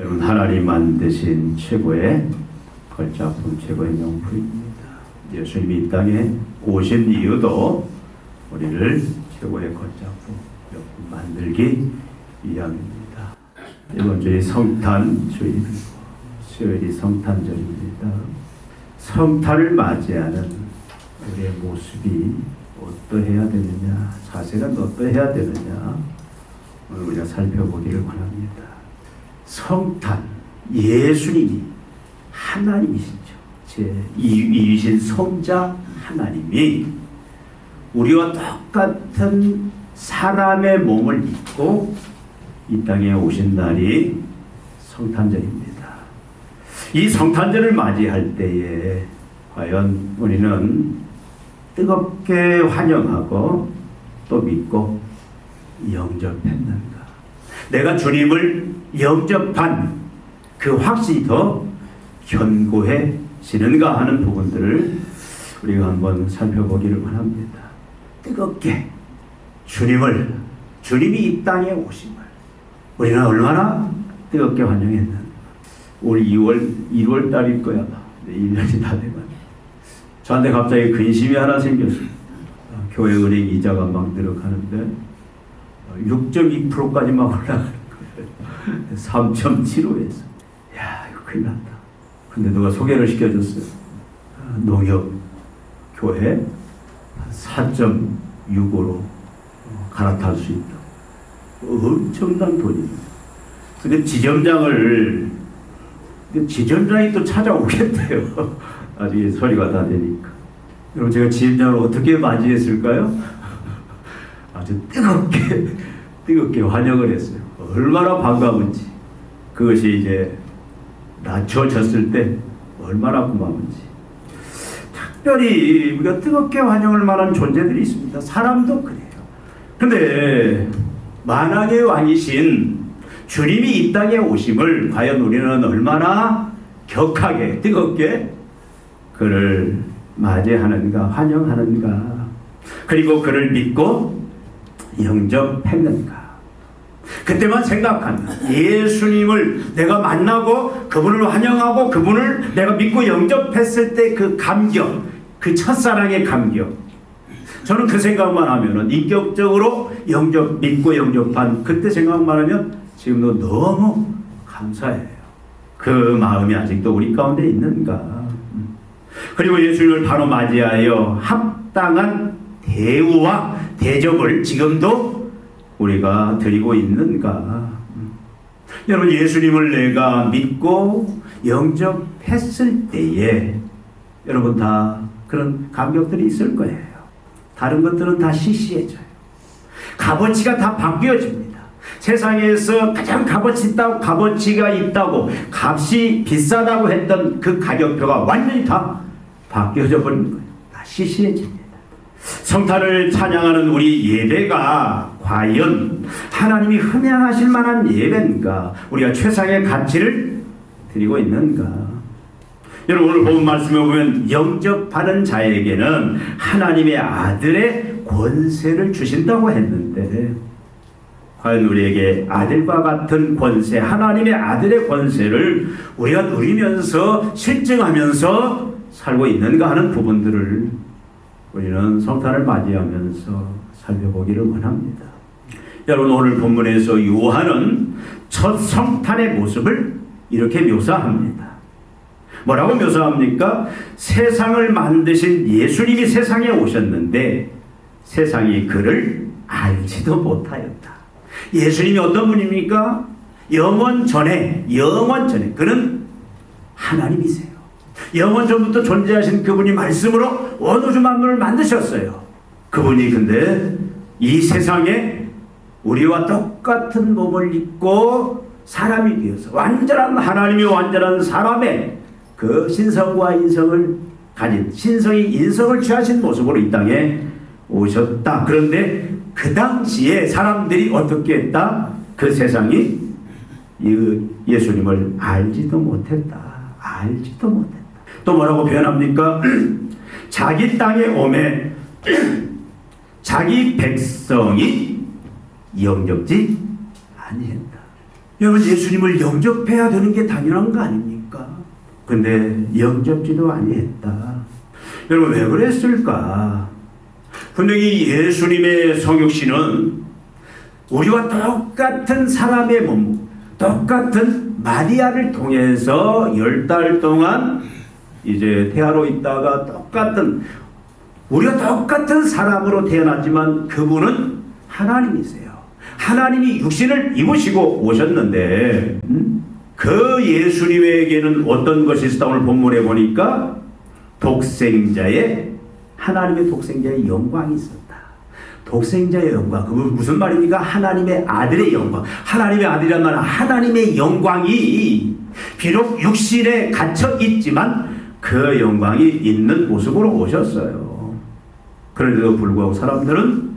여러분, 하나님 만드신 최고의 걸작품, 최고의 명품입니다. 예수님이 이 땅에 오신 이유도 우리를 최고의 걸작품, 명품 만들기 위함입니다. 이번 주에 성탄 주일이고 수요일이 성탄절입니다. 성탄을 맞이하는 우리의 모습이 어떠해야 되느냐, 자세가 어떠해야 되느냐, 오늘 우리가 살펴보기를 원합니다. 성탄, 예수님이 하나님이시죠. 제2위이신 성자 하나님이 우리와 똑같은 사람의 몸을 입고 이 땅에 오신 날이 성탄절입니다. 이 성탄절을 맞이할 때에 과연 우리는 뜨겁게 환영하고 또 믿고 영접했는가? 내가 주님을 영접한 그 확신이 더 견고해지는가 하는 부분들을 우리가 한번 살펴보기를 원합니다. 뜨겁게 주님이 이 땅에 오심을 우리는 얼마나 뜨겁게 환영했는가? 올 1월 달일 거야. 1년이 다 돼가지고 저한테 갑자기 근심이 하나 생겼어요. 교회 은행 이자가 막 들어가는데 6.2%까지 막 올라가는 거예요. 3.75에서. 야, 이거 큰일 났다. 근데 누가 소개를 시켜줬어요. 농협 교회 4.65로 갈아탈 수 있다. 엄청난 돈입니다. 근데 지점장이 또 찾아오겠대요. 나중에 소리가 다 되니까. 여러분, 제가 지점장을 어떻게 맞이했을까요? 아주 뜨겁게 환영을 했어요. 얼마나 반가운지. 그것이 이제 낮춰졌을 때 얼마나 고마운지. 특별히 우리가 뜨겁게 환영할 만한 존재들이 있습니다. 사람도 그래요. 근데 만왕의 왕이신 주님이 이 땅에 오심을 과연 우리는 얼마나 격하게 뜨겁게 그를 맞이하는가, 환영하는가, 그리고 그를 믿고 영접했는가. 그때만 생각한다. 예수님을 내가 만나고 그분을 환영하고 그분을 내가 믿고 영접했을 때 그 감격, 그 첫사랑의 감격. 저는 그 생각만 하면은 인격적으로 믿고 영접한 그때 생각만 하면 지금도 너무 감사해요. 그 마음이 아직도 우리 가운데 있는가. 그리고 예수님을 바로 맞이하여 합당한 대우와 대접을 지금도 우리가 드리고 있는가. 여러분, 예수님을 내가 믿고 영접했을 때에 여러분 다 그런 감격들이 있을 거예요. 다른 것들은 다 시시해져요. 값어치가 다 바뀌어집니다. 세상에서 가장 값어치가 있다고 값이 비싸다고 했던 그 가격표가 완전히 다 바뀌어져 버린 거예요. 다 시시해집니다. 성탄을 찬양하는 우리 예배가 과연 하나님이 흠양하실 만한 예배인가? 우리가 최상의 가치를 드리고 있는가? 여러분, 오늘 본 말씀에 보면 영접하는 자에게는 하나님의 아들의 권세를 주신다고 했는데 과연 우리에게 아들과 같은 권세, 하나님의 아들의 권세를 우리가 누리면서 실증하면서 살고 있는가 하는 부분들을 우리는 성탄을 맞이하면서 살펴보기를 원합니다. 여러분, 오늘 본문에서 요한은 첫 성탄의 모습을 이렇게 묘사합니다. 뭐라고 묘사합니까? 세상을 만드신 예수님이 세상에 오셨는데 세상이 그를 알지도 못하였다. 예수님이 어떤 분입니까? 영원 전에 그는 하나님이세요. 영원 전부터 존재하신 그분이 말씀으로 온 우주 만물을 만드셨어요. 그분이 근데 이 세상에 우리와 똑같은 몸을 입고 사람이 되어서 완전한 하나님이 완전한 사람의 그 신성과 인성을 가진 신성이 인성을 취하신 모습으로 이 땅에 오셨다. 그런데 그 당시에 사람들이 어떻게 했다? 그 세상이 예수님을 알지도 못했다. 또 뭐라고 표현합니까? 자기 땅에 오매 자기 백성이 영접지 아니했다. 여러분, 예수님을 영접해야 되는 게 당연한 거 아닙니까? 근데 영접지도 아니했다. 여러분, 왜 그랬을까? 분명히 예수님의 성육신은 우리와 똑같은 사람의 몸, 똑같은 마리아를 통해서 10달 동안 이제 태아로 있다가 우리가 똑같은 사람으로 태어났지만 그분은 하나님이세요. 하나님이 육신을 입으시고 오셨는데 그 예수님에게는 어떤 것이 있었다? 오늘 본문에 보니까 하나님의 독생자의 영광이 있었다. 독생자의 영광, 그건 무슨 말입니까? 하나님의 아들의 영광. 하나님의 아들이란 말은 하나님의 영광이 비록 육신에 갇혀 있지만 그 영광이 있는 모습으로 오셨어요. 그런데도 불구하고 사람들은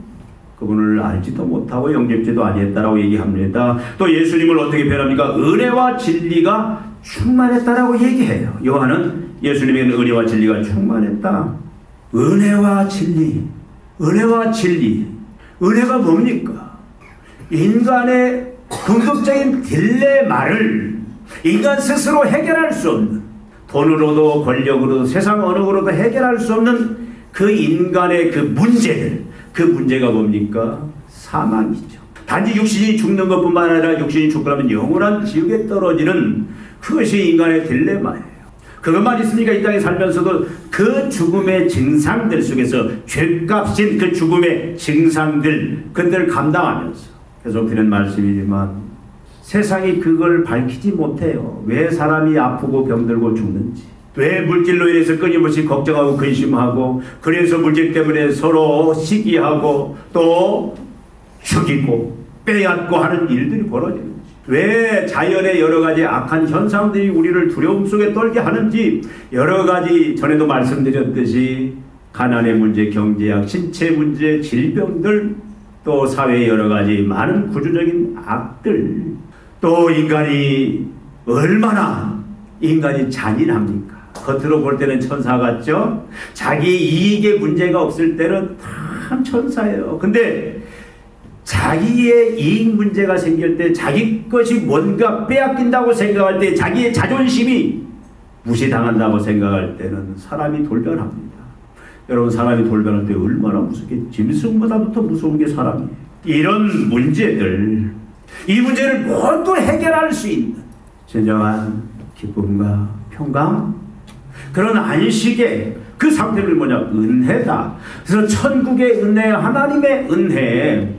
그분을 알지도 못하고 영접지도 아니했다라고 얘기합니다. 또 예수님을 어떻게 표현합니까? 은혜와 진리가 충만했다라고 얘기해요. 요한은 예수님에게는 은혜와 진리가 충만했다. 은혜와 진리. 은혜가 뭡니까? 인간의 궁극적인 딜레마를 인간 스스로 해결할 수 없는, 돈으로도 권력으로도 세상 어느 거로도 해결할 수 없는 그 인간의 그 문제가 뭡니까? 사망이죠. 단지 육신이 죽는 것뿐만 아니라 육신이 죽고 나면 영원한 지옥에 떨어지는 그것이 인간의 딜레마예요. 그것만 있으니까 이 땅에 살면서도 그 죽음의 증상들 속에서 죄값인 그 죽음의 증상들, 그들을 감당하면서 계속 드리는 말씀이지만 세상이 그걸 밝히지 못해요. 왜 사람이 아프고 병들고 죽는지, 왜 물질로 인해서 끊임없이 걱정하고 근심하고, 그래서 물질 때문에 서로 시기하고 또 죽이고 빼앗고 하는 일들이 벌어지는지, 왜 자연의 여러 가지 악한 현상들이 우리를 두려움 속에 떨게 하는지, 여러 가지 전에도 말씀드렸듯이 가난의 문제, 경제학, 신체 문제, 질병들, 또 사회의 여러 가지 많은 구조적인 악들, 또 인간이 얼마나 잔인합니까? 겉으로 볼 때는 천사 같죠? 자기 이익에 문제가 없을 때는 참 천사예요. 근데 자기의 이익 문제가 생길 때, 자기 것이 뭔가 빼앗긴다고 생각할 때, 자기의 자존심이 무시당한다고 생각할 때는 사람이 돌변합니다. 여러분, 사람이 돌변할 때 얼마나 무섭게, 짐승보다부터 무서운 게 사람이에요. 이런 문제들, 이 문제를 모두 해결할 수 있는 진정한 기쁨과 평강, 그런 안식의 그 상태를 은혜다. 그래서 천국의 은혜, 하나님의 은혜,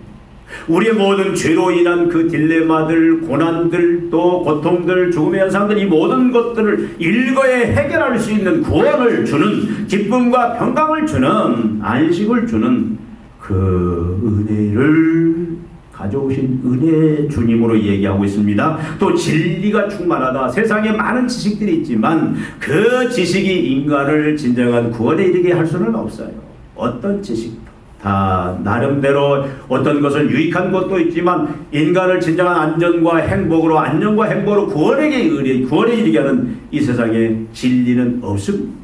우리의 모든 죄로 인한 그 딜레마들, 고난들, 또 고통들, 죽음의 현상들, 이 모든 것들을 일거에 해결할 수 있는 구원을 주는, 기쁨과 평강을 주는, 안식을 주는 그 은혜를 가져오신 은혜 주님으로 얘기하고 있습니다. 또 진리가 충만하다. 세상에 많은 지식들이 있지만 그 지식이 인간을 진정한 구원에 이르게 할 수는 없어요. 어떤 지식도 다 나름대로 어떤 것은 유익한 것도 있지만 인간을 진정한 안전과 행복으로 구원에 이르게 하는 이 세상에 진리는 없습니다.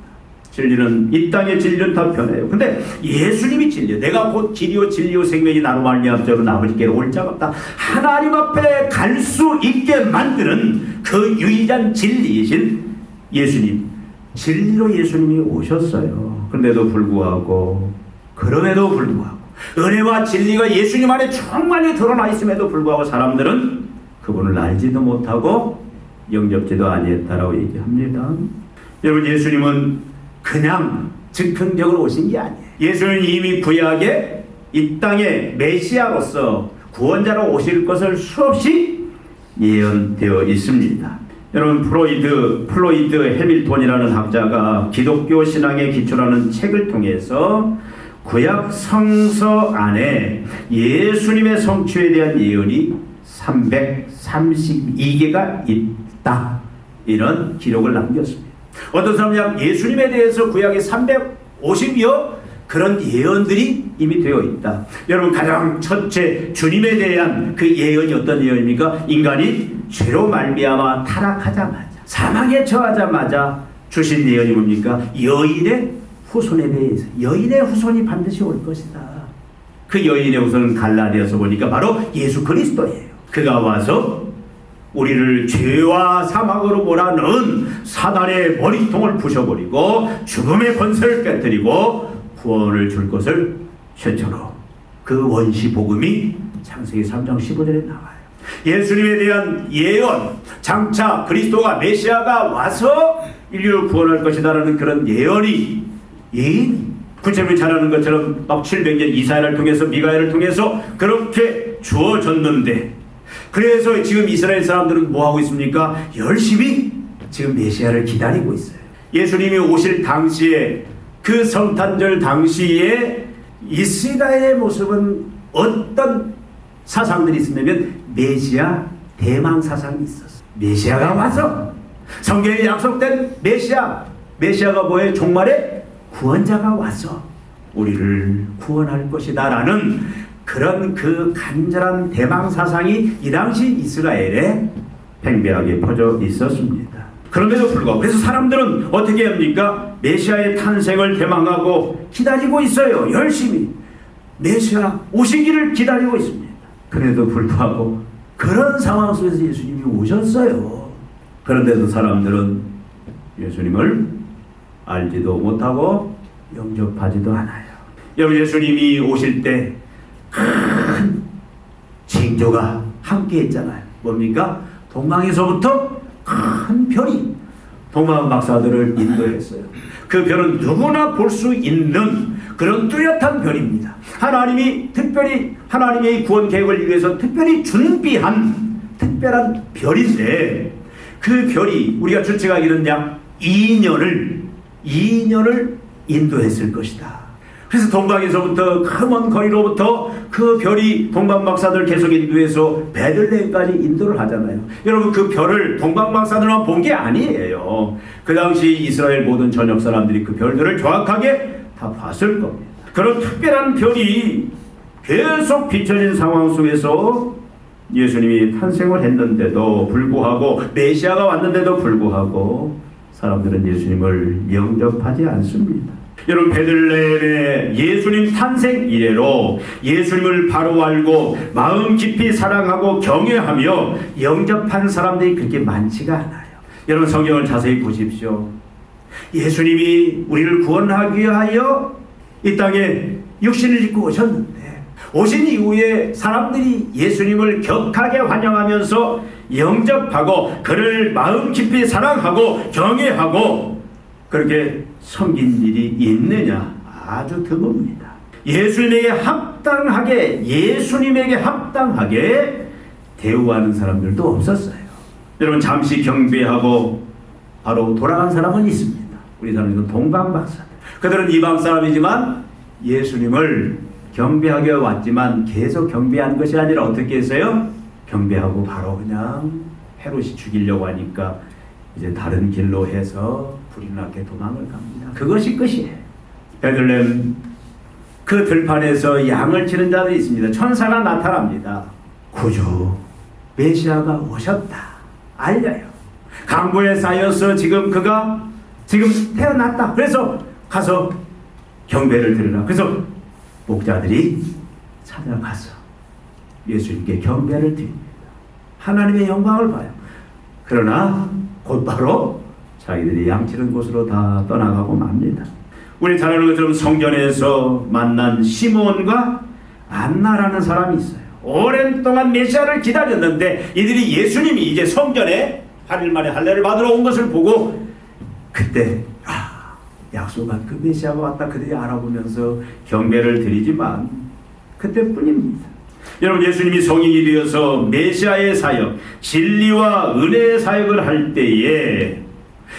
진리는, 이 땅의 진리는 다 변해요. 근데 예수님이 진리예요. 내가 곧 길이요 진리요 생명이 나로 말미암아 저로 아버지께로 올 자가 없다. 하나님 앞에 갈 수 있게 만드는 그 유일한 진리이신 예수님, 진리로 예수님이 오셨어요. 그럼에도 불구하고 은혜와 진리가 예수님 안에 충만히 드러나 있음에도 불구하고 사람들은 그분을 알지도 못하고 영접지도 아니했다라고 얘기합니다. 여러분, 예수님은 그냥 즉흥적으로 오신 게 아니에요. 예수는 이미 구약에 이 땅에 메시아로서 구원자로 오실 것을 수없이 예언되어 있습니다. 여러분, 플로이드 해밀턴이라는 학자가 기독교 신앙의 기초라는 책을 통해서 구약 성서 안에 예수님의 성취에 대한 예언이 332개가 있다, 이런 기록을 남겼습니다. 어떤 사람은 예수님에 대해서 구약에 350여 그런 예언들이 이미 되어 있다. 여러분, 가장 첫째 주님에 대한 그 예언이 어떤 예언입니까? 인간이 죄로 말미암아 타락하자마자, 사망에 처하자마자 주신 예언이 뭡니까? 여인의 후손에 대해서, 여인의 후손이 반드시 올 것이다. 그 여인의 후손은 갈라디아서 보니까 바로 예수 그리스도예요. 그가 와서 우리를 죄와 사망으로 몰아넣은 사단의 머리통을 부셔버리고 죽음의 권세를 깨뜨리고 구원을 줄 것을 최초로 그 원시 복음이 창세기 3장 15절에 나와요. 예수님에 대한 예언, 장차 그리스도가 메시아가 와서 인류를 구원할 것이다라는 그런 예언이 구체를 잘하는 것처럼 막 700년 이사야를 통해서 미가야를 통해서 그렇게 주어졌는데, 그래서 지금 이스라엘 사람들은 뭐 하고 있습니까? 열심히 지금 메시아를 기다리고 있어요. 예수님이 오실 당시에, 그 성탄절 당시에 이스라엘의 모습은 어떤 사상들이 있었냐면 메시아 대망 사상이 있었어요. 메시아가 와서 성경에 약속된 메시아가 뭐예요? 종말에 구원자가 와서 우리를 구원할 것이다 라는 그런 그 간절한 대망 사상이 이 당시 이스라엘에 팽배하게 퍼져 있었습니다. 그럼에도 불구하고 그래서 사람들은 어떻게 합니까? 메시아의 탄생을 대망하고 기다리고 있어요. 열심히 메시아 오시기를 기다리고 있습니다. 그래도 불구하고 그런 상황 속에서 예수님이 오셨어요. 그런데도 사람들은 예수님을 알지도 못하고 영접하지도 않아요. 여러분, 예수님이 오실 때 큰 징조가 함께 했잖아요. 뭡니까? 동방에서부터 큰 별이 동방 박사들을 인도했어요. 그 별은 누구나 볼 수 있는 그런 뚜렷한 별입니다. 하나님이 특별히 하나님의 구원 계획을 위해서 특별히 준비한 특별한 별인데, 그 별이 우리가 추측하기는 약 2년을 인도했을 것이다. 그래서 동방에서부터 그 먼 거리로부터 그 별이 동방 박사들 계속 인도해서 베들레헴까지 인도를 하잖아요. 여러분, 그 별을 동방 박사들만 본 게 아니에요. 그 당시 이스라엘 모든 전역 사람들이 그 별들을 정확하게 다 봤을 겁니다. 그런 특별한 별이 계속 비춰진 상황 속에서 예수님이 탄생을 했는데도 불구하고, 메시아가 왔는데도 불구하고 사람들은 예수님을 영접하지 않습니다. 여러분, 베들레헴의 예수님 탄생 이래로 예수님을 바로 알고 마음 깊이 사랑하고 경외하며 영접한 사람들이 그렇게 많지가 않아요. 여러분, 성경을 자세히 보십시오. 예수님이 우리를 구원하기 위하여 이 땅에 육신을 입고 오셨는데, 오신 이후에 사람들이 예수님을 격하게 환영하면서 영접하고 그를 마음 깊이 사랑하고 경외하고 그렇게 섬긴 일이 있느냐? 아주 드뭅니다. 예수님에게 합당하게 대우하는 사람들도 없었어요. 여러분, 잠시 경배하고 바로 돌아간 사람은 있습니다. 우리 사람들은 동방박사들. 그들은 이방 사람이지만 예수님을 경배하게 왔지만 계속 경배한 것이 아니라 어떻게 했어요? 경배하고 바로 그냥 헤롯이 죽이려고 하니까 이제 다른 길로 해서 불이 나게 도망을 갑니다. 그것이 끝이에요. 베들레헴 그 들판에서 양을 치는 자들이 있습니다. 천사가 나타납니다. 구주 메시아가 오셨다 알려요. 강보에 쌓여서 그가 태어났다. 그래서 가서 경배를 드리라. 그래서 목자들이 찾아가서 예수님께 경배를 드립니다. 하나님의 영광을 봐요. 그러나 곧바로 자기들이 양치는 곳으로 다 떠나가고 맙니다. 우리 잘 아는 것처럼 성전에서 만난 시몬과 안나라는 사람이 있어요. 오랜 동안 메시아를 기다렸는데 이들이 예수님이 이제 성전에 8일 만에 할례를 받으러 온 것을 보고 그때 약속한 그 메시아가 왔다 그들이 알아보면서 경배를 드리지만 그때뿐입니다. 여러분, 예수님이 성인이 되어서 메시아의 사역, 진리와 은혜의 사역을 할 때에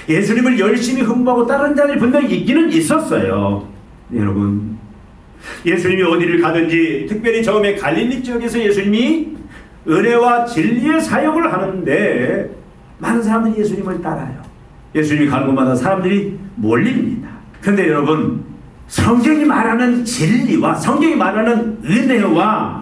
예수님을 열심히 흠모하고 다른 자들이 분명히 있기는 있었어요. 여러분, 예수님이 어디를 가든지 특별히 처음에 갈릴리 지역에서 예수님이 은혜와 진리의 사역을 하는데 많은 사람들이 예수님을 따라요. 예수님이 가는 곳마다 사람들이 몰립니다. 그런데 여러분, 성경이 말하는 진리와 성경이 말하는 은혜와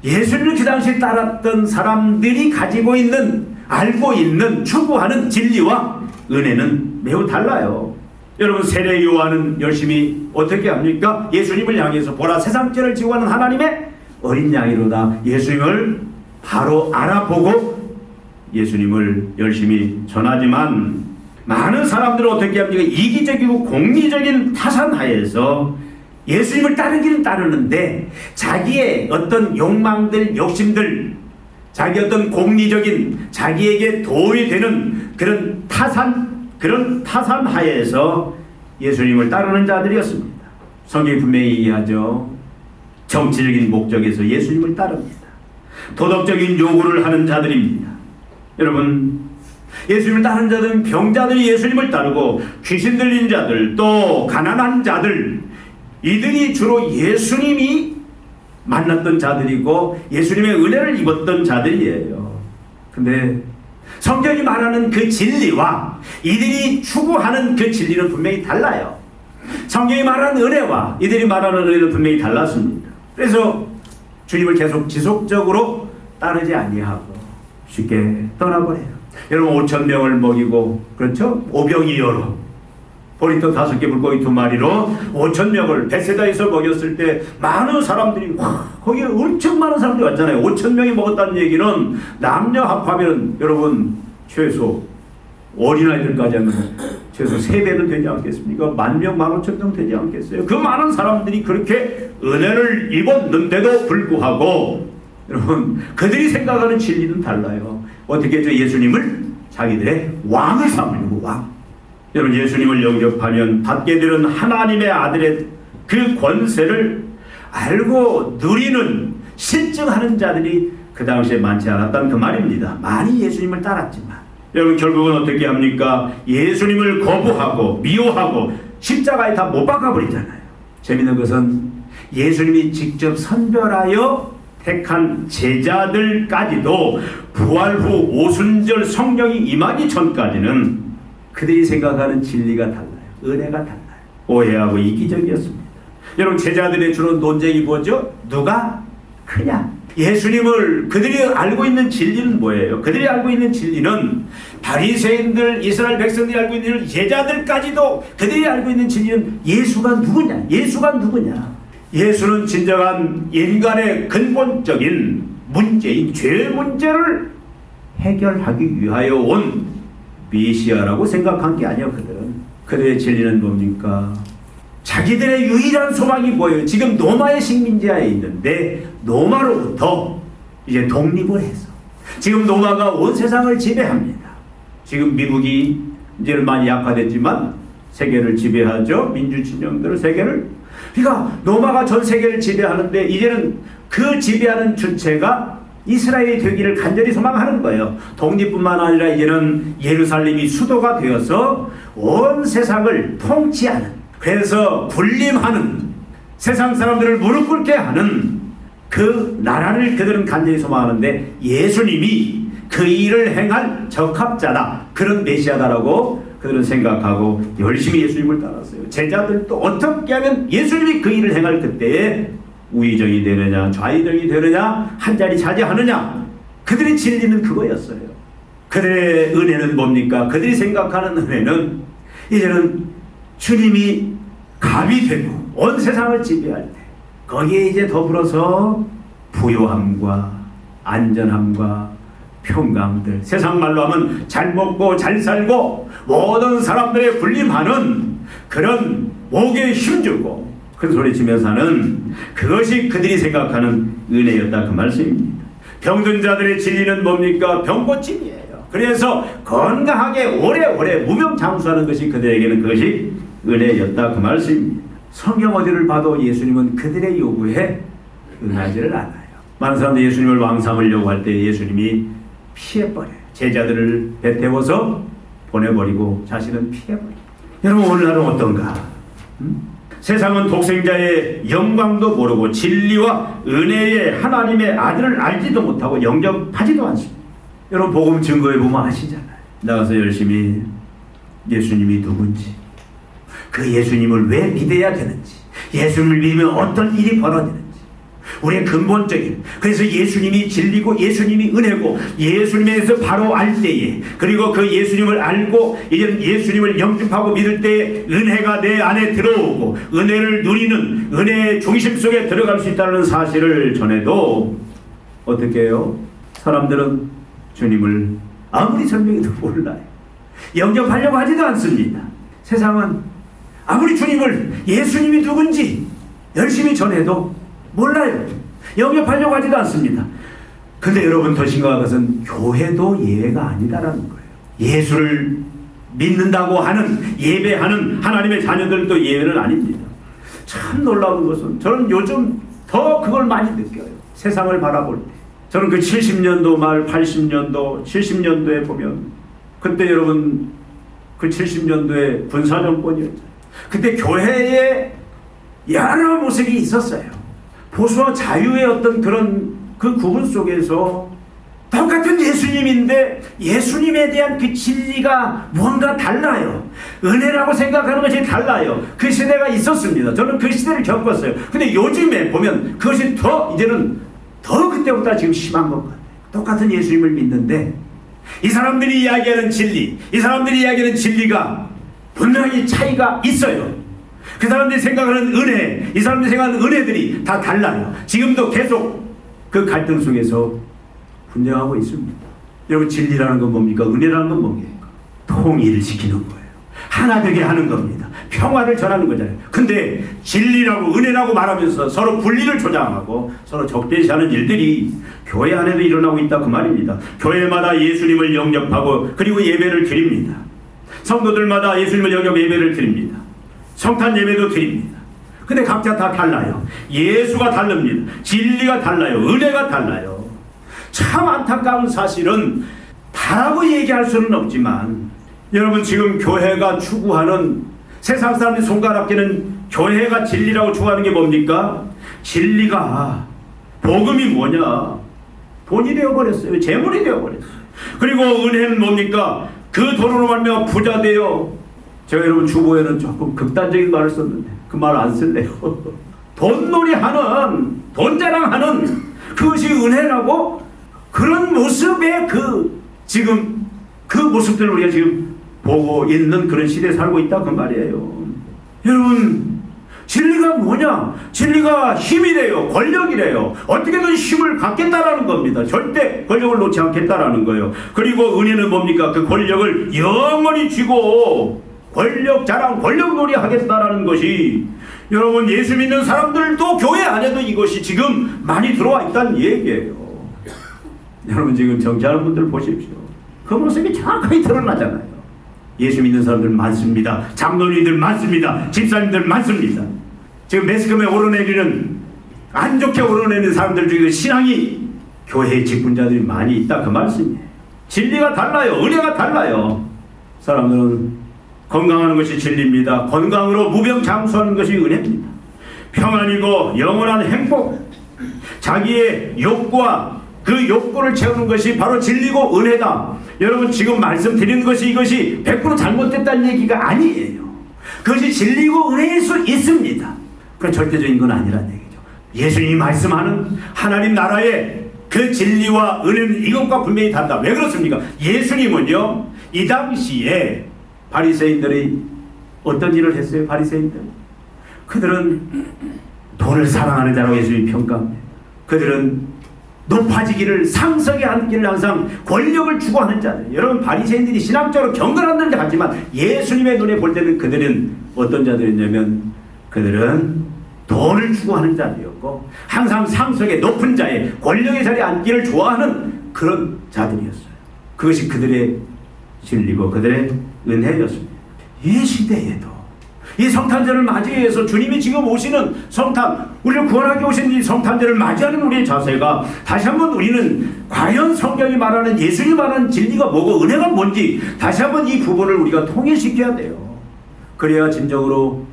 예수님을 그 당시에 따랐던 사람들이 가지고 있는, 알고 있는, 추구하는 진리와 은혜는 매우 달라요. 여러분, 세례 요한은 열심히 어떻게 합니까? 예수님을 향해서 보라 세상죄를 지고 하는 하나님의 어린 양이로다. 예수님을 바로 알아보고 예수님을 열심히 전하지만 많은 사람들은 어떻게 합니까? 이기적이고 공리적인 타산하에서 예수님을 따르기는 따르는데 자기의 어떤 욕망들, 욕심들, 자기 어떤 공리적인 자기에게 도움이 되는 그런 타산하에서 예수님을 따르는 자들이었습니다. 성경이 분명히 얘기하죠. 정치적인 목적에서 예수님을 따릅니다. 도덕적인 요구를 하는 자들입니다. 여러분, 예수님을 따르는 자들은 병자들이 예수님을 따르고 귀신 들린 자들, 또 가난한 자들, 이들이 주로 예수님이 만났던 자들이고 예수님의 은혜를 입었던 자들이에요. 근데 성경이 말하는 그 진리와 이들이 추구하는 그 진리는 분명히 달라요. 성경이 말하는 은혜와 이들이 말하는 은혜는 분명히 달랐습니다. 그래서 주님을 계속 지속적으로 따르지 아니하고 쉽게 떠나버려요. 여러분 5,000명을 먹이고, 그렇죠? 오병이어로 보리떡 5개 물고기 2마리로 5,000명을 베세다에서 먹였을 때 많은 사람들이 거기에 엄청 많은 사람들이 왔잖아요. 5,000명이 먹었다는 얘기는 남녀 합하면 여러분 최소 어린아이들까지 하면 최소 3배는 되지 않겠습니까? 10,000명, 15,000명 되지 않겠어요? 그 많은 사람들이 그렇게 은혜를 입었는데도 불구하고 여러분 그들이 생각하는 진리는 달라요. 어떻게 해서 예수님을 자기들의 왕을 삼으려고 왕. 여러분 예수님을 영접하면 받게 되는 하나님의 아들의 그 권세를 알고 누리는 실증하는 자들이 그 당시에 많지 않았다는 그 말입니다. 많이 예수님을 따랐지만 여러분 결국은 어떻게 합니까? 예수님을 거부하고 미워하고 십자가에 다 못 박아버리잖아요. 재밌는 것은 예수님이 직접 선별하여 택한 제자들까지도 부활 후 오순절 성령이 임하기 전까지는 그들이 생각하는 진리가 달라요. 은혜가 달라요. 오해하고 이기적이었습니다. 여러분 제자들의 주로 논쟁이 뭐죠? 누가 크냐? 예수님을 그들이 알고 있는 진리는 뭐예요? 그들이 알고 있는 진리는 바리새인들, 이스라엘 백성들이 알고 있는 제자들까지도 그들이 알고 있는 진리는 예수가 누구냐? 예수가 누구냐? 예수는 진정한 인간의 근본적인 문제인 죄 문제를 해결하기 위하여 온 메시아라고 생각한 게 아니에요. 그들의 진리는 뭡니까? 자기들의 유일한 소망이 뭐예요? 지금 노마의 식민지하에 있는데 노마로부터 이제 독립을 해서 지금 노마가 온 세상을 지배합니다. 지금 미국이 이제는 많이 약화됐지만 세계를 지배하죠. 민주진영들 세계를. 그러니까 노마가 전 세계를 지배하는데 이제는 그 지배하는 주체가 이스라엘이 되기를 간절히 소망하는 거예요. 독립뿐만 아니라 이제는 예루살렘이 수도가 되어서 온 세상을 통치하는, 그래서 군림하는, 세상 사람들을 무릎 꿇게 하는 그 나라를 그들은 간절히 소망하는데 예수님이 그 일을 행할 적합자다, 그런 메시아다라고 그들은 생각하고 열심히 예수님을 따랐어요. 제자들도 어떻게 하면 예수님이 그 일을 행할 그때에 우의정이 되느냐 좌의정이 되느냐 한 자리 차지하느냐, 그들의 진리는 그거였어요. 그들의 은혜는 뭡니까? 그들이 생각하는 은혜는 이제는 주님이 갑이 되고 온 세상을 지배할 때 거기에 이제 더불어서 부요함과 안전함과 평강들, 세상 말로 하면 잘 먹고 잘 살고 모든 사람들의 군림하는 그런 목에 힘주고 큰 소리 치며 사는 그것이 그들이 생각하는 은혜였다, 그 말씀입니다. 병든 자들의 진리는 뭡니까? 병고침이에요. 그래서 건강하게 오래오래 무명장수하는 것이 그들에게는 그것이 은혜였다, 그 말씀입니다. 성경 어디를 봐도 예수님은 그들의 요구에 응하지를 않아요. 많은 사람들이 예수님을 왕 삼으려고 할 때 예수님이 피해버려요. 제자들을 배태워서 보내버리고 자신은 피해버려요. 여러분 오늘날은 어떤가? 세상은 독생자의 영광도 모르고 진리와 은혜의 하나님의 아들을 알지도 못하고 영접하지도 않습니다. 여러분 복음 증거해 보면 아시잖아요. 나가서 열심히 예수님이 누군지, 그 예수님을 왜 믿어야 되는지, 예수님을 믿으면 어떤 일이 벌어지는지, 우리의 근본적인, 그래서 예수님이 진리고 예수님이 은혜고 예수님에서 바로 알 때에, 그리고 그 예수님을 알고 이제 예수님을 영접하고 믿을 때에 은혜가 내 안에 들어오고 은혜를 누리는 은혜의 중심 속에 들어갈 수 있다는 사실을 전해도 어떻게 해요? 사람들은 주님을 아무리 설명해도 몰라요. 영접하려고 하지도 않습니다. 세상은 아무리 주님을, 예수님이 누군지 열심히 전해도 몰라요. 영접하려고 하지도 않습니다. 근데 여러분, 더 심각한 것은 교회도 예외가 아니다라는 거예요. 예수를 믿는다고 하는, 예배하는 하나님의 자녀들도 예외는 아닙니다. 참 놀라운 것은 저는 요즘 더 그걸 많이 느껴요. 세상을 바라볼 때. 저는 그 70년도 말 80년도 70년도에 보면, 그때 여러분 그 70년도에 군사정권이었죠. 그때 교회에 여러 모습이 있었어요. 보수와 자유의 어떤 그런 그 구분 속에서 똑같은 예수님인데 예수님에 대한 그 진리가 뭔가 달라요. 은혜라고 생각하는 것이 달라요. 그 시대가 있었습니다. 저는 그 시대를 겪었어요. 근데 요즘에 보면 그것이 더 이제는 더 그때보다 지금 심한 것 같아요. 똑같은 예수님을 믿는데 이 사람들이 이야기하는 진리, 이 사람들이 이야기하는 진리가 분명히 차이가 있어요. 그 사람들이 생각하는 은혜, 이 사람들이 생각하는 은혜들이 다 달라요. 지금도 계속 그 갈등 속에서 분쟁하고 있습니다. 여러분, 진리라는 건 뭡니까? 은혜라는 건 뭡니까? 통일을 시키는 거예요. 하나 되게 하는 겁니다. 평화를 전하는 거잖아요. 근데 진리라고 은혜라고 말하면서 서로 분리를 조장하고 서로 적대시하는 일들이 교회 안에도 일어나고 있다, 그 말입니다. 교회마다 예수님을 영접하고 그리고 예배를 드립니다. 성도들마다 예수님을 영접 예배를 드립니다. 성탄 예배도 드립니다. 근데 각자 다 달라요. 예수가 다릅니다. 진리가 달라요. 은혜가 달라요. 참 안타까운 사실은 다라고 얘기할 수는 없지만, 여러분, 지금 교회가 추구하는, 세상 사람들이 손가락끼는 교회가 진리라고 추구하는 게 뭡니까? 진리가, 복음이 뭐냐? 돈이 되어버렸어요. 재물이 되어버렸어요. 그리고 은혜는 뭡니까? 그 돈으로 말미암아 부자 되어, 제가 여러분 주보에는 조금 극단적인 말을 썼는데 그 말 안 쓸래요. 돈놀이 하는, 돈 자랑하는 그것이 은혜라고, 그런 모습의 지금 그 모습들을 우리가 지금 보고 있는 그런 시대에 살고 있다, 그 말이에요. 여러분, 진리가 뭐냐? 진리가 힘이래요. 권력이래요. 어떻게든 힘을 갖겠다라는 겁니다. 절대 권력을 놓지 않겠다라는 거예요. 그리고 은혜는 뭡니까? 그 권력을 영원히 쥐고 권력 자랑, 권력놀이 하겠다라는 것이, 여러분, 예수 믿는 사람들도 교회 안에도 이것이 지금 많이 들어와 있다는 얘기예요. 여러분, 지금 정치하는 분들 보십시오. 그 모습이 정확하게 드러나잖아요. 예수 믿는 사람들 많습니다. 장로님들 많습니다. 집사님들 많습니다. 지금 매스컴에 오르내리는, 안 좋게 오르내리는 사람들 중에 신앙이 교회의 직분자들이 많이 있다, 그 말씀이에요. 진리가 달라요. 은혜가 달라요. 사람들은 건강하는 것이 진리입니다. 건강으로 무병장수하는 것이 은혜입니다. 평안이고 영원한 행복, 자기의 욕구와 그 욕구를 채우는 것이 바로 진리고 은혜다. 여러분, 지금 말씀드리는 것이 이것이 100% 잘못됐다는 얘기가 아니에요. 그것이 진리고 은혜일 수 있습니다. 그건 절대적인 건 아니라는 얘기죠. 예수님이 말씀하는 하나님 나라의 그 진리와 은혜는 이것과 분명히 다르다. 왜 그렇습니까? 예수님은요, 이 당시에 바리새인들이 어떤 일을 했어요? 바리새인들, 그들은 돈을 사랑하는 자라고 예수님이 평가합니다. 그들은 높아지기를, 상석에 앉기를 항상 권력을 추구하는 자들. 여러분, 바리새인들이 신앙적으로 경건한 자 같지만 예수님의 눈에 볼 때는 그들은 어떤 자들이었냐면, 그들은 돈을 추구하는 자들이었고 항상 상석의 높은 자의 권력의 자리에 앉기를 좋아하는 그런 자들이었어요. 그것이 그들의 진리고 그들의 은혜였습니다. 이 시대에도 이 성탄절을 맞이해서 주님이 지금 오시는 성탄, 우리를 구원하기 오신 이 성탄절을 맞이하는 우리의 자세가, 다시 한번 우리는 과연 성경이 말하는, 예수님이 말하는 진리가 뭐고 은혜가 뭔지 다시 한번 이 부분을 우리가 통일시켜야 돼요. 그래야 진정으로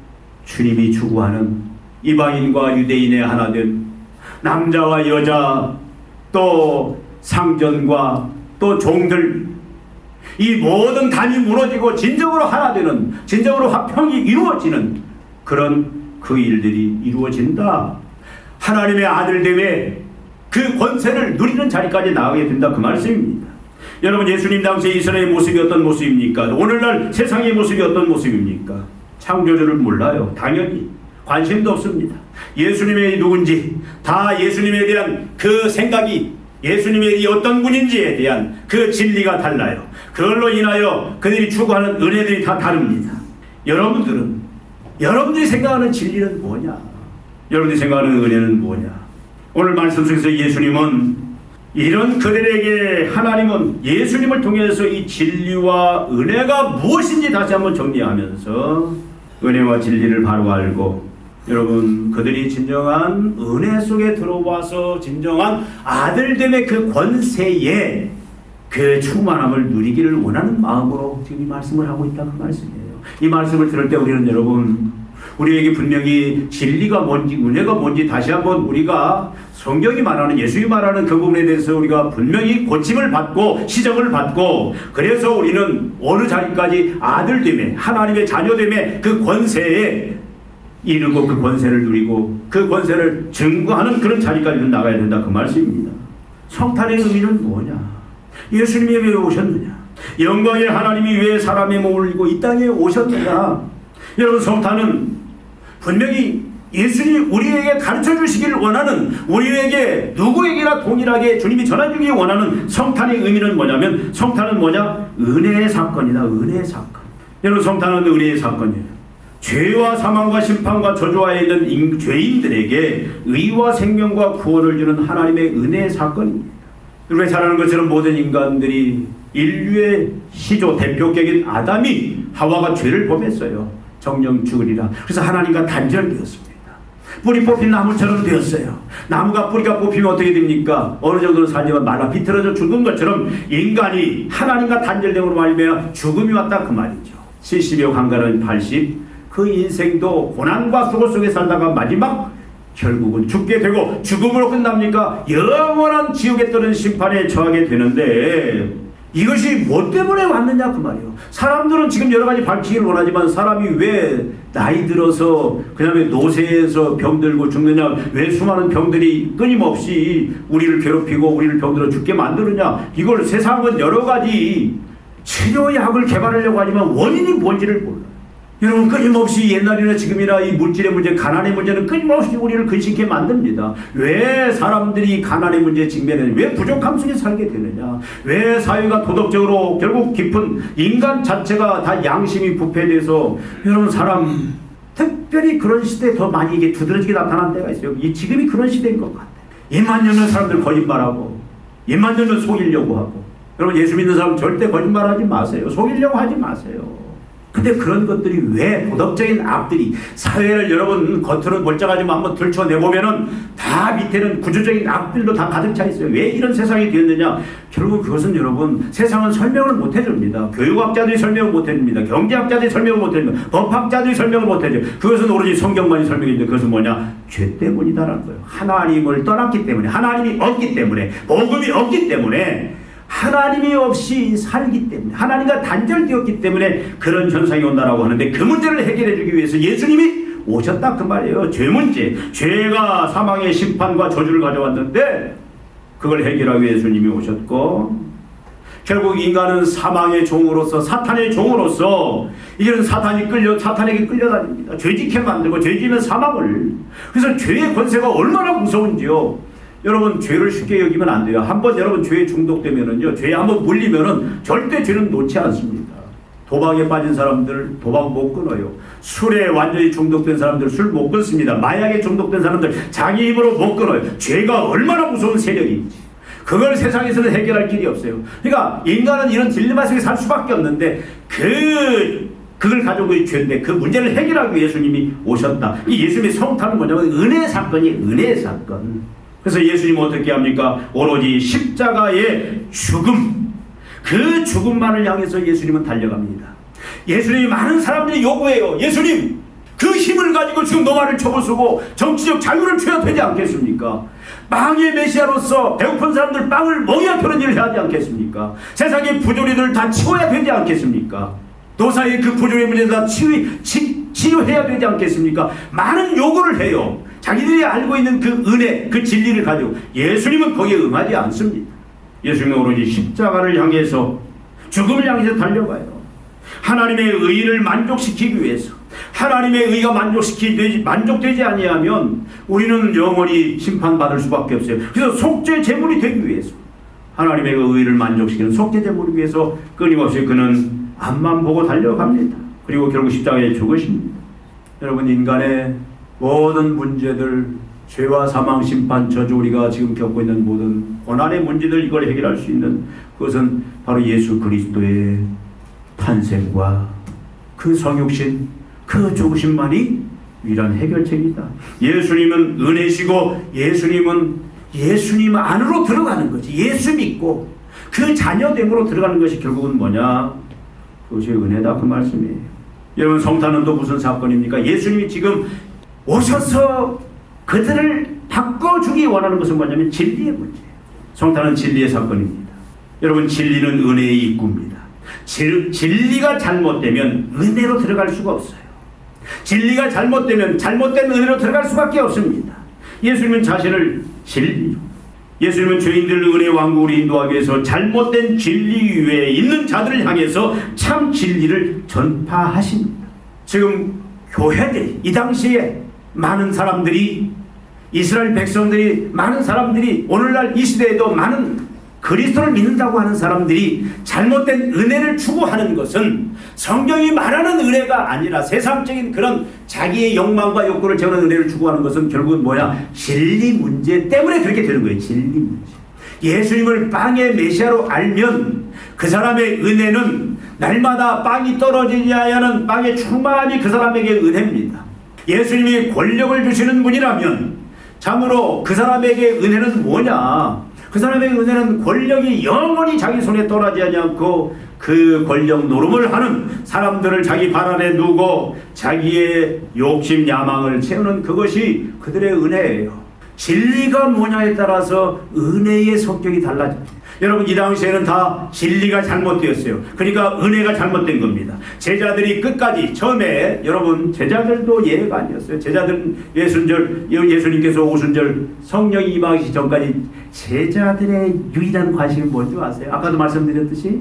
주님이 추구하는 이방인과 유대인의 하나된, 남자와 여자, 또 상전과 또 종들, 이 모든 단이 무너지고 진정으로 하나 되는, 진정으로 화평이 이루어지는 그런 그 일들이 이루어진다. 하나님의 아들됨의 그 권세를 누리는 자리까지 나가게 된다, 그 말씀입니다. 여러분, 예수님 당시에 이스라엘의 모습이 어떤 모습입니까? 오늘날 세상의 모습이 어떤 모습입니까? 창조주를 몰라요. 당연히 관심도 없습니다. 예수님이 누군지 다 예수님에 대한 그 생각이 예수님이 어떤 분인지에 대한 그 진리가 달라요. 그걸로 인하여 그들이 추구하는 은혜들이 다 다릅니다. 여러분들이 생각하는 진리는 뭐냐? 여러분들이 생각하는 은혜는 뭐냐? 오늘 말씀 속에서 예수님은 이런 그들에게 하나님은 예수님을 통해서 이 진리와 은혜가 무엇인지 다시 한번 정리하면서 은혜와 진리를 바로 알고 여러분 그들이 진정한 은혜 속에 들어와서 진정한 아들됨의 그 권세에 그 충만함을 누리기를 원하는 마음으로 지금 이 말씀을 하고 있다 그 말씀이에요. 이 말씀을 들을 때 우리는 여러분 우리에게 분명히 진리가 뭔지 은혜가 뭔지 다시 한번 우리가 성경이 말하는 예수님이 말하는 그 부분에 대해서 우리가 분명히 고침을 받고 시정을 받고 그래서 우리는 어느 자리까지 아들됨에 하나님의 자녀됨의 그 권세에 이르고 그 권세를 누리고 그 권세를 증거하는 그런 자리까지 나가야 된다 그 말씀입니다. 성탄의 의미는 뭐냐? 예수님이 왜 오셨느냐? 영광의 하나님이 왜 사람의 몸을 입고 이 땅에 오셨느냐? 여러분 성탄은 분명히 예수님이 우리에게 가르쳐 주시기를 원하는 우리에게 누구에게나 동일하게 주님이 전해주기 원하는 성탄의 의미는 뭐냐면 성탄은 뭐냐? 은혜의 사건이다. 은혜의 사건. 여러분 성탄은 은혜의 사건이에요. 죄와 사망과 심판과 저주하에 있는 죄인들에게 의와 생명과 구원을 주는 하나님의 은혜의 사건입니다. 우리가 잘 아는 것처럼 모든 인간들이 인류의 시조 대표격인 아담이 하와가 죄를 범했어요. 정령 죽으리라. 그래서 하나님과 단절되었습니다. 뿌리 뽑힌 나무처럼 되었어요. 나무가 뿌리가 뽑히면 어떻게 됩니까? 어느 정도는 살지만 말라 비틀어져 죽은 것처럼 인간이 하나님과 단절됨으로 말미암아 죽음이 왔다 그 말이죠. 70여 강간은 80. 그 인생도 고난과 수고 속에 살다가 마지막 결국은 죽게 되고 죽음으로 끝납니까? 영원한 지옥에 떠는 심판에 처하게 되는데 이것이 뭐 때문에 왔느냐 그 말이에요. 사람들은 지금 여러 가지 밝히기를 원하지만 사람이 왜 나이 들어서 그다음에 노쇠해서 병들고 죽느냐, 왜 수많은 병들이 끊임없이 우리를 괴롭히고 우리를 병들어 죽게 만드느냐, 이걸 세상은 여러 가지 치료약을 개발하려고 하지만 원인이 뭔지를 몰라요. 여러분 끊임없이 옛날이나 지금이나 이 물질의 문제, 가난의 문제는 끊임없이 우리를 근심케 만듭니다. 왜 사람들이 가난의 문제에 직면해? 왜 부족함 속에 살게 되느냐? 왜 사회가 도덕적으로 결국 깊은 인간 자체가 다 양심이 부패돼서 여러분 사람 특별히 그런 시대에 더 많이 이게 두드러지게 나타난 때가 있어요. 지금이 그런 시대인 것 같아요. 입만 열면 사람들 거짓말하고 입만 열면 속이려고 하고. 여러분 예수 믿는 사람 절대 거짓말하지 마세요. 속이려고 하지 마세요. 근데 그런 것들이 왜 도덕적인 악들이 사회를 여러분 겉으로는 멀쩡하지만 한번 들춰내보면은 다 밑에는 구조적인 악들도 다 가득 차 있어요. 왜 이런 세상이 되었느냐? 결국 그것은 여러분 세상은 설명을 못 해줍니다. 교육학자들이 설명을 못 해줍니다. 경제학자들이 설명을 못 해줍니다. 법학자들이 설명을 못 해줘요. 그것은 오로지 성경만이 설명해주는데 그것은 뭐냐? 죄 때문이다라는 거예요. 하나님을 떠났기 때문에, 하나님이 없기 때문에, 복음이 없기 때문에, 하나님이 없이 살기 때문에, 하나님과 단절되었기 때문에 그런 현상이 온다라고 하는데 그 문제를 해결해 주기 위해서 예수님이 오셨다 그 말이에요. 죄 문제, 죄가 사망의 심판과 저주를 가져왔는데 그걸 해결하기 위해 예수님이 오셨고, 결국 인간은 사망의 종으로서, 사탄의 종으로서 이제는 사탄에게 끌려다닙니다. 죄짓게 만들고, 죄지면 사망을. 그래서 죄의 권세가 얼마나 무서운지요. 여러분 죄를 쉽게 여기면 안 돼요. 한번 여러분 죄에 중독되면은요, 죄에 한번 물리면은 절대 죄는 놓지 않습니다. 도박에 빠진 사람들 도박 못 끊어요. 술에 완전히 중독된 사람들 술 못 끊습니다. 마약에 중독된 사람들 자기 힘으로 못 끊어요. 죄가 얼마나 무서운 세력인지 그걸 세상에서는 해결할 길이 없어요. 그러니까 인간은 이런 딜레마 속에 살 수밖에 없는데 그걸 가지고 죄인데 그 문제를 해결하기 위해 예수님이 오셨다. 이 예수님의 성탄은 뭐냐면 은혜의 사건이 은혜의 사건. 그래서 예수님은 어떻게 합니까? 오로지 십자가의 죽음, 그 죽음만을 향해서 예수님은 달려갑니다. 예수님이 많은 사람들이 요구해요. 예수님, 그 힘을 가지고 지금 노마를 쳐부수고 정치적 자유를 취해야 되지 않겠습니까? 빵의 메시아로서 배고픈 사람들 빵을 먹여야 되는 일을 해야 하지 않겠습니까? 세상의 부조리들을 다 치워야 되지 않겠습니까? 노사의 그 부조리 문제를 다 치유해야 되지 않겠습니까? 많은 요구를 해요. 자기들이 알고 있는 그 은혜, 그 진리를 가지고. 예수님은 거기에 응하지 않습니다. 예수님은 오로지 십자가를 향해서, 죽음을 향해서 달려가요. 하나님의 의를 만족시키기 위해서, 하나님의 의가 만족되지 아니하면 우리는 영원히 심판받을 수밖에 없어요. 그래서 속죄 제물이 되기 위해서, 하나님의 의를 만족시키는 속죄 제물을 위해서 끊임없이 그는 앞만 보고 달려갑니다. 그리고 결국 십자가에 죽으십니다. 여러분, 인간의 모든 문제들, 죄와 사망, 심판, 저주, 우리가 지금 겪고 있는 모든 고난의 문제들, 이걸 해결할 수 있는 그것은 바로 예수 그리스도의 탄생과 그 성육신, 그 죽으심만이 유일한 해결책이다. 예수님은 은혜시고 예수님 안으로 들어가는 거지. 예수 믿고 그 자녀됨으로 들어가는 것이 결국은 뭐냐? 그것이 은혜다, 그 말씀이에요. 여러분, 성탄은 또 무슨 사건입니까? 예수님이 지금 오셔서 그들을 바꿔주기 원하는 것은 뭐냐면 진리의 문제예요. 성탄은 진리의 사건입니다. 여러분, 진리는 은혜의 입구입니다. 진리가 잘못되면 은혜로 들어갈 수가 없어요. 진리가 잘못되면 잘못된 은혜로 들어갈 수밖에 없습니다. 예수님은 자신을 진리로, 예수님은 죄인들 은혜 왕국으로 인도하기 위해서 잘못된 진리 위에 있는 자들을 향해서 참 진리를 전파하십니다. 지금 교회들이, 이 당시에 많은 사람들이, 이스라엘 백성들이, 많은 사람들이, 오늘날 이 시대에도 많은 그리스도를 믿는다고 하는 사람들이 잘못된 은혜를 추구하는 것은 성경이 말하는 은혜가 아니라 세상적인 그런 자기의 욕망과 욕구를 채우는 은혜를 추구하는 것은 결국은 뭐야? 진리 문제 때문에 그렇게 되는 거예요. 진리 문제. 예수님을 빵의 메시아로 알면 그 사람의 은혜는 날마다 빵이 떨어지지 않는 빵의 충만함이 그 사람에게 은혜입니다. 예수님이 권력을 주시는 분이라면 참으로 그 사람에게 은혜는 뭐냐? 그 사람의 은혜는 권력이 영원히 자기 손에 떠나지 않고 그 권력 노름을 하는 사람들을 자기 발 아래 두고 자기의 욕심 야망을 채우는 그것이 그들의 은혜예요. 진리가 뭐냐에 따라서 은혜의 성격이 달라집니다. 여러분, 이 당시에는 다 진리가 잘못되었어요. 그러니까 은혜가 잘못된 겁니다. 제자들이 끝까지, 처음에 여러분 제자들도 예외가 아니었어요. 제자들은 예수님께서 오순절 성령이 임하기 전까지 제자들의 유일한 관심이 뭔지 아세요? 아까도 말씀드렸듯이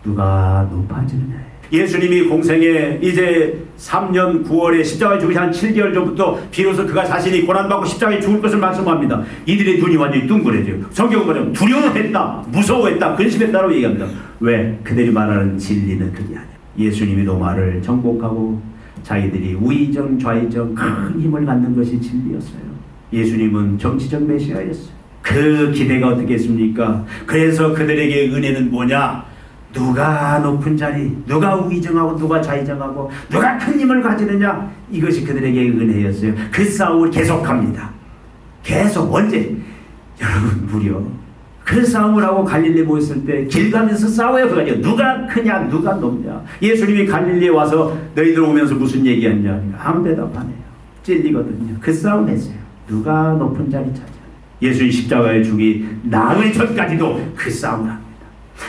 누가 높아지느냐. 예수님이 공생에 이제 3년 9월에 십자가에 죽으시 한 7개월 전부터 비로소 그가 자신이 고난받고 십자가에 죽을 것을 말씀합니다. 이들의 눈이 완전히 둥그레져요. 성경은 뭐냐면 두려워했다, 무서워했다, 근심했다고 얘기합니다. 왜? 그들이 말하는 진리는 그게 아니에요. 예수님이 노마를 정복하고 자기들이 우의정 좌의정 큰 힘을 갖는 것이 진리였어요. 예수님은 정치적 메시아였어요. 그 기대가 어떻게 했습니까? 그래서 그들에게 은혜는 뭐냐? 누가 높은 자리, 누가 우의정하고 누가 좌의정하고 누가 큰 힘을 가지느냐, 이것이 그들에게 은혜였어요. 그 싸움을 계속합니다. 계속. 언제? 여러분, 무려 그 싸움을 하고 갈릴리 모였을 때 길 가면서 싸워요. 그거죠. 누가 크냐, 누가 높냐. 예수님이 갈릴리에 와서 너희들 오면서 무슨 얘기했냐? 아무 대답 안 해요. 찔리거든요. 그 싸움 했어요. 누가 높은 자리 차지하냐. 예수님 십자가에 죽이 나흘 전까지도 그 싸움을 합니다.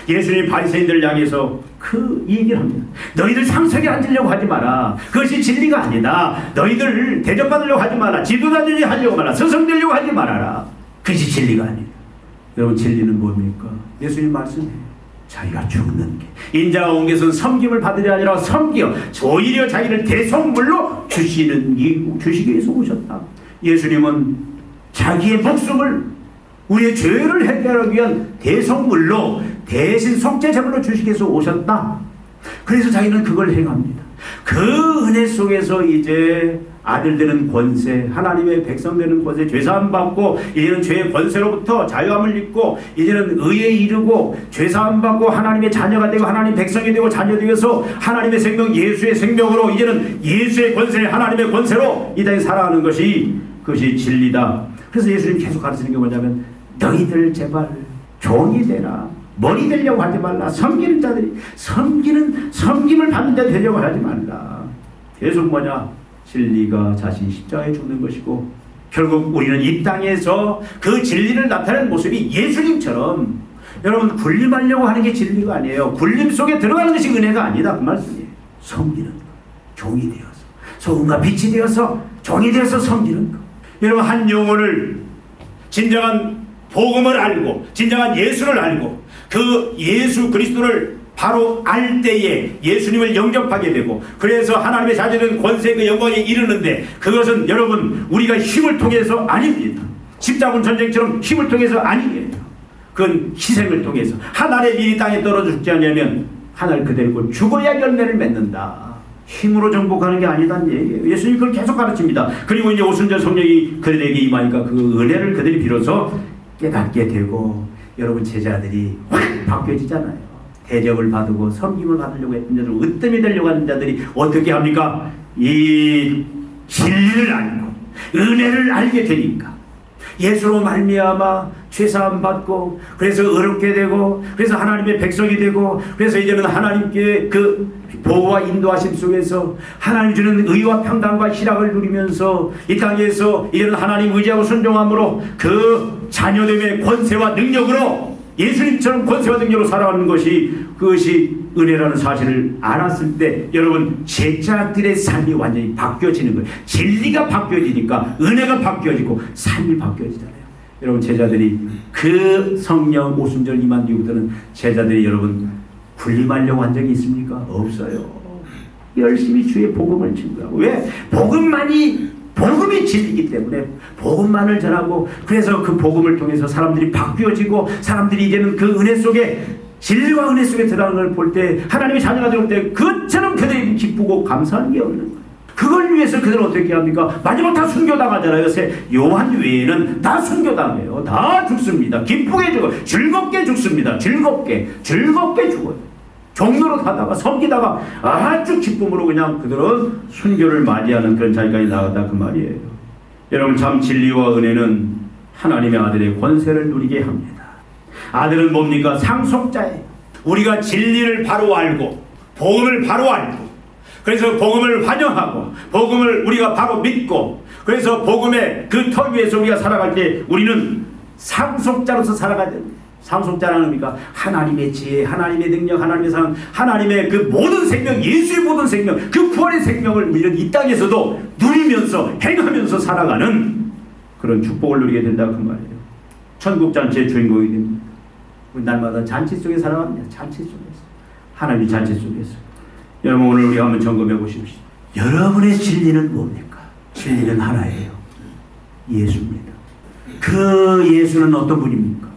예수님 바리새인들을 향해서 그 얘기를 합니다. 너희들 상석에 앉으려고 하지 마라. 그것이 진리가 아니다. 너희들 대접받으려고 하지 마라. 지도자들이 하려고 마라. 서성되려고 하지 말아라. 그것이 진리가 아니다. 여러분, 진리는 뭡니까? 예수님 말씀이에요. 자기가 죽는 게, 인자가 온 것은 섬김을 받으려 아니라 섬기어 오히려 자기를 대속물로 주시기 위해서 오셨다. 예수님은 자기의 목숨을 우리의 죄를 해결하기 위한 대속물로, 대신 속죄제물로 주시기 위해서 오셨다. 그래서 자기는 그걸 행합니다. 그 은혜 속에서 이제 아들 되는 권세, 하나님의 백성 되는 권세, 죄사함 받고 이제는 죄의 권세로부터 자유함을 입고 이제는 의에 이르고 죄사함 받고 하나님의 자녀가 되고 하나님 백성이 되고 자녀 되어서 하나님의 생명, 예수의 생명으로 이제는 예수의 권세, 하나님의 권세로 이 땅에 살아가는 것이, 그것이 진리다. 그래서 예수님이 계속 가르치는 게 뭐냐면 너희들 제발 종이 되라. 머리 되려고 하지 말라. 섬기는 자들이 섬김을 받는 자 되려고 하지 말라. 계속 뭐냐? 진리가 자신 십자가에 죽는 것이고, 결국 우리는 이 땅에서 그 진리를 나타내는 모습이 예수님처럼, 여러분, 군림하려고 하는 게 진리가 아니에요. 군림 속에 들어가는 것이 은혜가 아니다, 그 말씀이에요. 섬기는 것, 종이 되어서, 소금과 빛이 되어서 종이 되어서 섬기는 것. 여러분, 한 영혼을 진정한 복음을 알고 진정한 예수를 알고 그 예수 그리스도를 바로 알 때에 예수님을 영접하게 되고, 그래서 하나님의 자녀는 권세 그 영광에 이르는데, 그것은 여러분 우리가 힘을 통해서 아닙니다. 십자군 전쟁처럼 힘을 통해서 아니에요. 그건 희생을 통해서. 한 알의 밀이 땅에 떨어져 죽지 않냐면 한 알 그대로 죽어야 열매를 맺는다. 힘으로 정복하는 게 아니다는 얘기예요. 예수님이 그걸 계속 가르칩니다. 그리고 이제 오순절 성령이 그들에게 임하니까 그 은혜를 그들이 비로소 깨닫게 되고, 여러분 제자들이 확 바뀌어지잖아요. 대접을 받고 섬김을 받으려고 했던 자들, 으뜸이 되려고 하는 자들이 어떻게 합니까? 이 진리를 알고 은혜를 알게 되니까 예수로 말미암아 죄사함 받고, 그래서 의롭게 되고, 그래서 하나님의 백성이 되고, 그래서 이제는 하나님께 그 보호와 인도하심 속에서 하나님 주는 의와 평강과 희락을 누리면서 이 땅에서 이제는 하나님 의지하고 순종함으로 그 자녀됨의 권세와 능력으로 예수님처럼 권세와 능력으로 살아가는 것이, 그것이 은혜라는 사실을 알았을 때 여러분 제자들의 삶이 완전히 바뀌어지는 거예요. 진리가 바뀌어지니까 은혜가 바뀌어지고 삶이 바뀌어지잖아요. 여러분 제자들이 그 성령 오순절 임한 뒤부터는 제자들이 여러분 군림하려고 한 적이 있습니까? 없어요. 열심히 주의 복음을 증거하고. 왜? 복음이 진리이기 때문에 복음만을 전하고, 그래서 그 복음을 통해서 사람들이 바뀌어지고, 사람들이 이제는 그 은혜 속에, 진리와 은혜 속에 들어가는 걸 볼 때, 하나님의 자녀가 될 때 그처럼 그들이 기쁘고 감사한 게 없는 거예요. 그걸 위해서 그들은 어떻게 합니까? 마지막 다 순교당하잖아요. 요한 외에는 다 순교당해요. 다 죽습니다. 기쁘게 죽어요. 즐겁게 죽습니다. 즐겁게 죽어요. 종로로 가다가 섬기다가 아주 기쁨으로 그냥 그들은 순교를 맞이하는 그런 자리까지 나갔다, 그 말이에요. 여러분 참 진리와 은혜는 하나님의 아들의 권세를 누리게 합니다. 아들은 뭡니까? 상속자예요. 우리가 진리를 바로 알고 복음을 바로 알고, 그래서 복음을 환영하고 복음을 우리가 바로 믿고, 그래서 복음의 그 터 위에서 우리가 살아갈 때 우리는 상속자로서 살아가야 됩니다. 상속자라는 겁니까? 하나님의 지혜, 하나님의 능력, 하나님의 사랑, 하나님의 그 모든 생명, 예수의 모든 생명, 그 구원의 생명을 우리는 이 땅에서도 누리면서 행하면서 살아가는 그런 축복을 누리게 된다, 그 말이에요. 천국잔치의 주인공이 됩니다. 우리 날마다 잔치 속에 살아갑니다. 잔치 속에서, 하나님의 잔치 속에서. 여러분 오늘 우리 한번 점검해 보십시오. 여러분의 진리는 뭡니까? 진리는 하나예요. 예수입니다. 그 예수는 어떤 분입니까?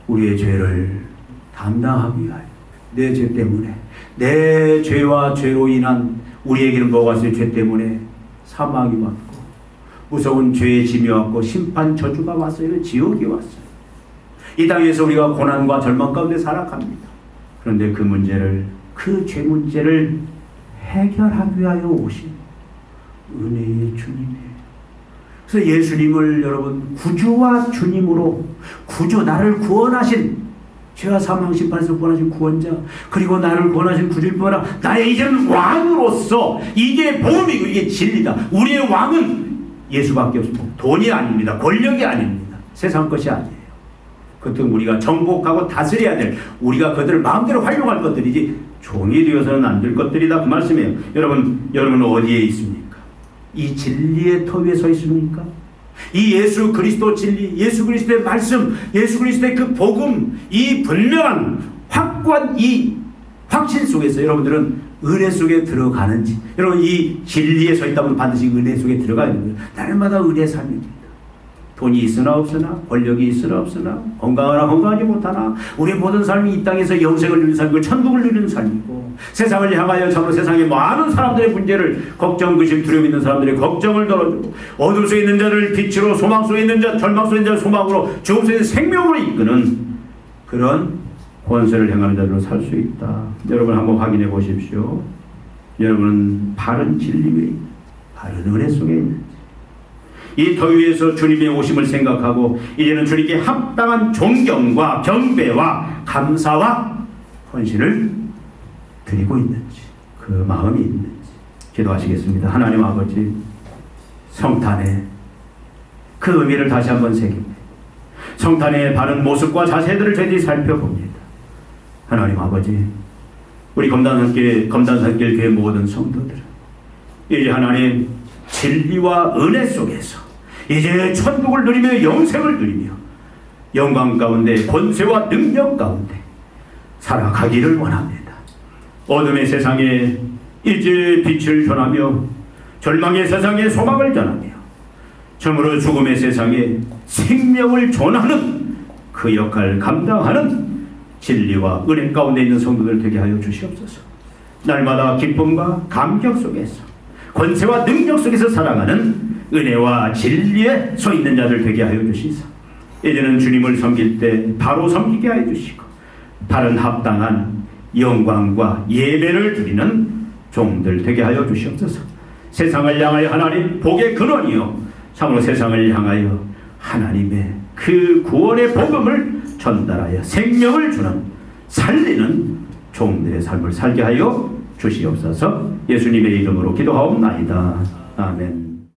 우리의 죄를 담당하기 위하여, 내 죄 때문에, 내 죄와 죄로 인한 우리에게는 뭐가 있어요? 죄 때문에 사망이 왔고, 무서운 죄의 짐이 왔고, 심판 저주가 왔어요. 지옥이 왔어요. 이 땅에서 우리가 고난과 절망 가운데 살아갑니다. 그런데 그 문제를, 그 죄 문제를 해결하기 위하여 오신 은혜의 주님이에요. 그래서 예수님을 여러분 구주와 주님으로, 구주, 나를 구원하신, 죄와 사망 심판에서 구원하신 구원자, 그리고 나를 구원하신 구주일 뿐 아니라 나의 이제는 왕으로서, 이게 복음이고 이게 진리다. 우리의 왕은 예수밖에 없습니다. 돈이 아닙니다. 권력이 아닙니다. 세상 것이 아니에요. 그것도 우리가 정복하고 다스려야 될, 우리가 그들을 마음대로 활용할 것들이지 종이 되어서는 안 될 것들이다, 그 말씀이에요. 여러분은 어디에 있습니까? 이 진리의 터 위에 서 있습니까? 이 예수 그리스도 진리, 예수 그리스도의 말씀, 예수 그리스도의 그 복음, 이 분명한 확고한 이 확신 속에서 여러분들은 은혜 속에 들어가는지, 여러분 이 진리에 서 있다면 반드시 은혜 속에 들어가야 됩니다. 날마다 은혜의 삶입니다. 돈이 있으나 없으나, 권력이 있으나 없으나, 건강하나 건강하지 못하나, 우리의 모든 삶이 이 땅에서 영생을 누리는 삶이고 천국을 누리는 삶이고, 세상을 향하여 참으로 세상의 많은 사람들의 문제를, 걱정, 근심, 두려움 있는 사람들의 걱정을 덜어주고, 어둠 속에 있는 자를 빛으로, 소망 속에 있는 자, 절망 속에 있는 자를 소망으로, 죽음 속에 있는 생명으로 이끄는 그런 권세를 행하는 자들로 살 수 있다. 여러분 한번 확인해 보십시오. 여러분은 바른 진리 위에, 바른 은혜 속에 있는지, 이 터 위에서 주님의 오심을 생각하고 이제는 주님께 합당한 존경과 경배와 감사와 헌신을 드리고 있는지, 그 마음이 있는지 기도하시겠습니다. 하나님 아버지, 성탄의 그 의미를 다시 한번 새깁니다. 성탄의 바른 모습과 자세들을 저희들이 살펴봅니다. 하나님 아버지, 우리 검단산길 교회 모든 성도들은 이제 하나님 진리와 은혜 속에서 이제 천국을 누리며 영생을 누리며 영광 가운데 권세와 능력 가운데 살아가기를 원합니다. 어둠의 세상에 이제 빛을 전하며 절망의 세상에 소망을 전하며 참으로 죽음의 세상에 생명을 전하는 그 역할을 감당하는 진리와 은혜 가운데 있는 성도들 되게 하여 주시옵소서. 날마다 기쁨과 감격 속에서 권세와 능력 속에서 살아가는 은혜와 진리에 서 있는 자들 되게 하여 주시사 이제는 주님을 섬길 때 바로 섬기게 하여 주시고 바른 합당한 영광과 예배를 드리는 종들 되게 하여 주시옵소서. 세상을 향하여 하나님 복의 근원이요 참으로 세상을 향하여 하나님의 그 구원의 복음을 전달하여 생명을 주는 살리는 종들의 삶을 살게 하여 주시옵소서. 예수님의 이름으로 기도하옵나이다. 아멘.